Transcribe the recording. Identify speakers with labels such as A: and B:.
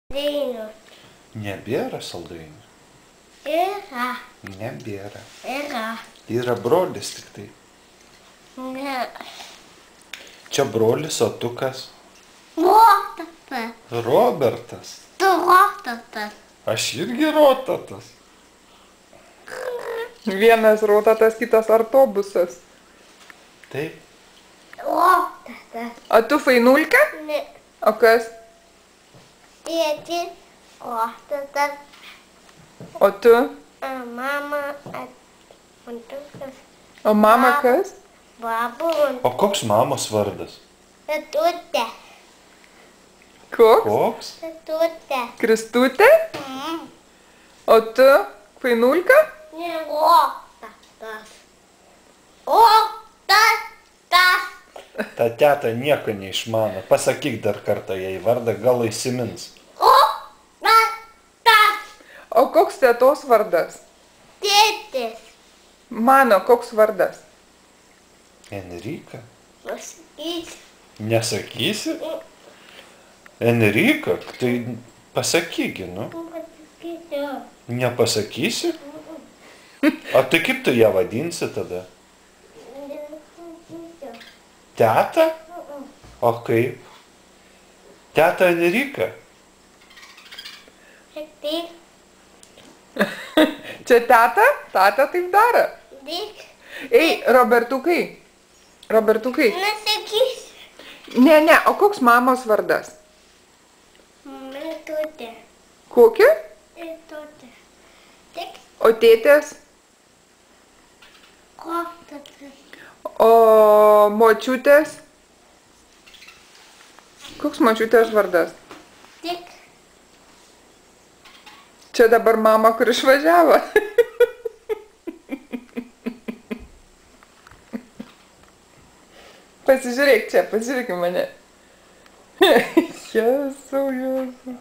A: Saldainių.
B: Nebėra saldainių.
A: Yra.
B: Nebėra.
A: Yra.
B: Yra brolis tik tai.
A: Ne.
B: Čia brolis, o tu kas?
A: Rotatas.
B: Robertas.
A: Tu rotatas.
B: Aš irgi rotatas.
C: Vienas rotatas, kitas autobusas.
B: Taip.
A: Rotatas.
C: O tu fainulka?
A: Ne.
C: O kas?
A: Tėti. Rotatas.
C: O tu?
A: Mama. Mantukas.
C: O mama kas?
A: Babu.
B: O koks mamos vardas?
A: Tetutė.
C: Koks?
B: Koks?
A: Tetutė.
C: Kristutė? O tu? Fainulka?
A: Ne. Rotatas. Rotatas.
B: Ta teta nieko neišmano. Pasakyk dar kartą jai vardą, gal įsimins.
A: Rotatas.
C: O koks tetos vardas?
A: Tėtis.
C: Mano, koks vardas?
B: Enrika?
A: Pasakys.
B: Nesakysi? Enrika? Tai pasakyki, nu.
A: Pasakysiu.
B: Nepasakysi? O tai kaip tu ją vadinsi tada?
A: Nepasakysiu.
B: Teta? O kaip? Teta Enrika?
A: Tik.
C: Čia teta? Tata taip daro.
A: Tik.
C: Ei, Robertukai. Robertukai.
A: Nesakysiu.
C: Ne, o koks mamos vardas?
A: Metutė.
C: Kokia?
A: Tetutė. Tik.
C: O tėtės?
A: Rotatas.
C: O močiutės? Koks močiutės vardas?
A: Tik.
C: Čia dabar mama, kur išvažiavo. Pasižiūrėk čia, pasižiūrėk į mane. Jėzau, Jėzau.